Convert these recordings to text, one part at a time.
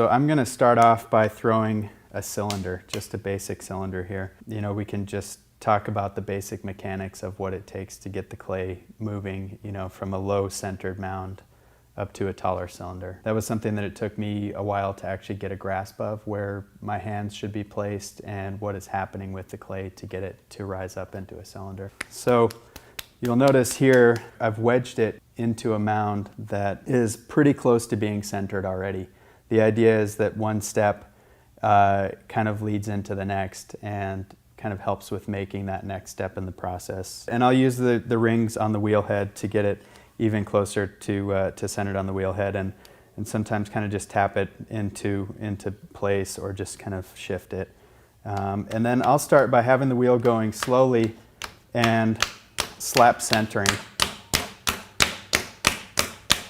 So I'm going to start off by throwing a cylinder, just a basic cylinder here. You know, we can just talk about the basic mechanics of what it takes to get the clay moving, you know, from a low centered mound up to a taller cylinder. That was something that it took me a while to actually get a grasp of, where my hands should be placed and what is happening with the clay to get it to rise up into a cylinder. So you'll notice here I've wedged it into a mound that is pretty close to being centered already. The idea is that one step kind of leads into the next and kind of helps with making that next step in the process. And I'll use the rings on the wheel head to get it even closer to centered on the wheel head, and sometimes kind of just tap it into place or just kind of shift it. And then I'll start by having the wheel going slowly and slap centering.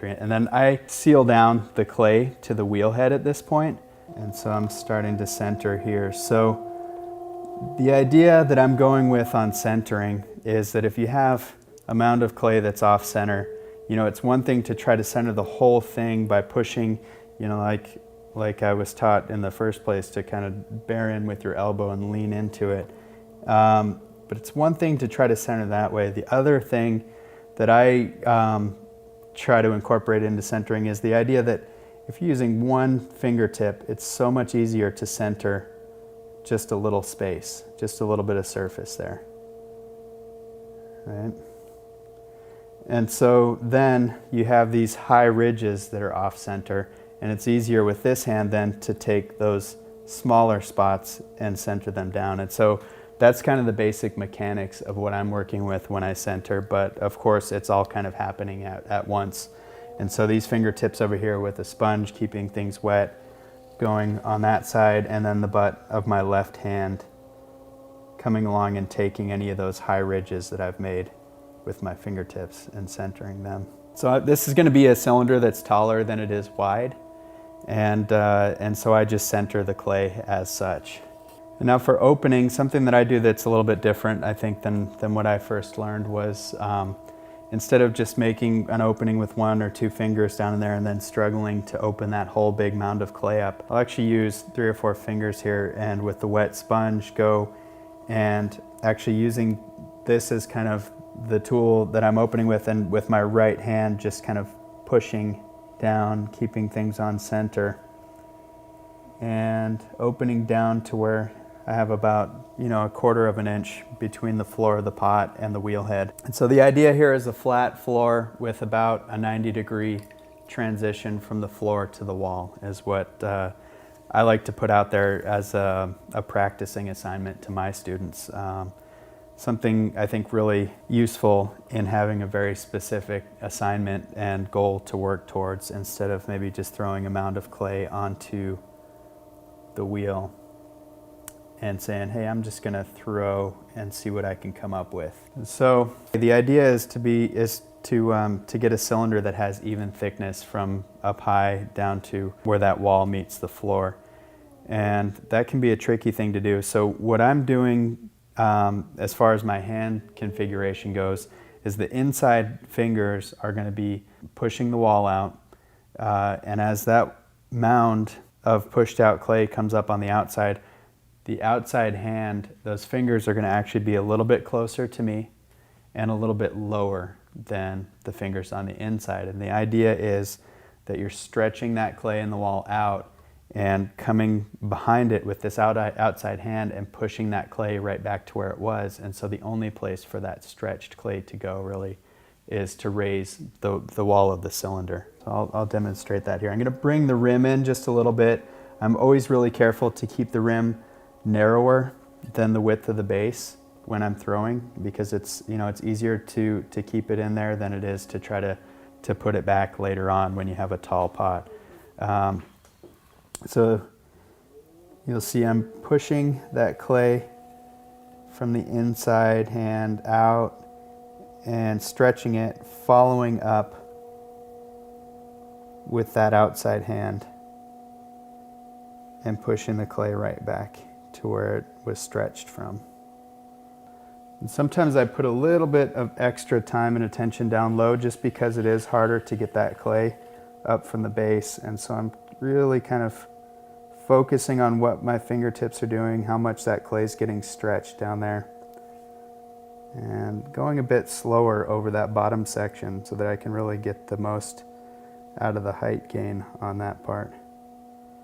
And then I seal down the clay to the wheel head at this point, and so I'm starting to center here. So the idea that I'm going with on centering is that if you have a mound of clay that's off center, you know, it's one thing to try to center the whole thing by pushing, you know, like I was taught in the first place, to kind of bear in with your elbow and lean into it. But it's one thing to try to center that way. The other thing that I try to incorporate into centering is the idea that if you're using one fingertip, it's so much easier to center just a little space, just a little bit of surface there, right? And so then you have these high ridges that are off center, and it's easier with this hand then to take those smaller spots and center them down. And so that's kind of the basic mechanics of what I'm working with when I center, but of course it's all kind of happening at once. And so these fingertips over here with a sponge keeping things wet going on that side, and then the butt of my left hand coming along and taking any of those high ridges that I've made with my fingertips and centering them. So this is going to be a cylinder that's taller than it is wide, and so I just center the clay as such. And now for opening, something that I do that's a little bit different, I think, than what I first learned was instead of just making an opening with one or two fingers down in there and then struggling to open that whole big mound of clay up, I'll actually use 3 or 4 fingers here, and with the wet sponge go and actually using this as kind of the tool that I'm opening with, and with my right hand just kind of pushing down, keeping things on center, and opening down to where I have about, you know, 1/4 of an inch between the floor of the pot and the wheel head. And so the idea here is a flat floor with about a 90-degree transition from the floor to the wall is what I like to put out there as a practicing assignment to my students. Something I think really useful in having a very specific assignment and goal to work towards, instead of maybe just throwing a mound of clay onto the wheel and saying, hey, I'm just gonna throw and see what I can come up with. So the idea is to get a cylinder that has even thickness from up high down to where that wall meets the floor. And that can be a tricky thing to do. So what I'm doing as far as my hand configuration goes is the inside fingers are going to be pushing the wall out, and as that mound of pushed out clay comes up on the outside hand, those fingers are going to actually be a little bit closer to me and a little bit lower than the fingers on the inside. And the idea is that you're stretching that clay in the wall out and coming behind it with this outside hand and pushing that clay right back to where it was. And so the only place for that stretched clay to go really is to raise the wall of the cylinder. So I'll demonstrate that here. I'm going to bring the rim in just a little bit. I'm always really careful to keep the rim narrower than the width of the base when I'm throwing, because it's, you know, it's easier to keep it in there than it is to try to put it back later on when you have a tall pot. So you'll see I'm pushing that clay from the inside hand out and stretching it, following up with that outside hand and pushing the clay right back to where it was stretched from. And sometimes I put a little bit of extra time and attention down low just because it is harder to get that clay up from the base, and so I'm really kind of focusing on what my fingertips are doing, how much that clay is getting stretched down there. And going a bit slower over that bottom section so that I can really get the most out of the height gain on that part.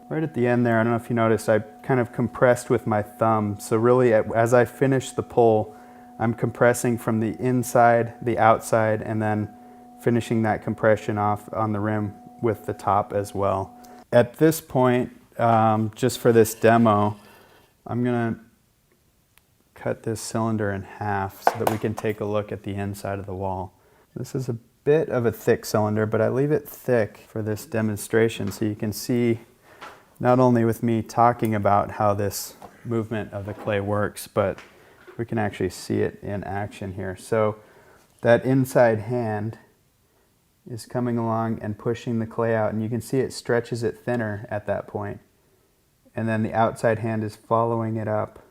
Right at the end there, I don't know if you noticed, I kind of compressed with my thumb. So really, as I finish the pull, I'm compressing from the inside, the outside, and then finishing that compression off on the rim with the top as well. At this point, just for this demo, I'm gonna cut this cylinder in half so that we can take a look at the inside of the wall. This is a bit of a thick cylinder, but I leave it thick for this demonstration so you can see not only with me talking about how this movement of the clay works, but we can actually see it in action here. So that inside hand is coming along and pushing the clay out, and you can see it stretches it thinner at that point. And then the outside hand is following it up.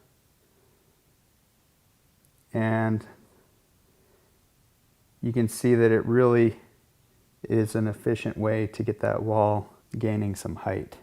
And you can see that it really is an efficient way to get that wall gaining some height.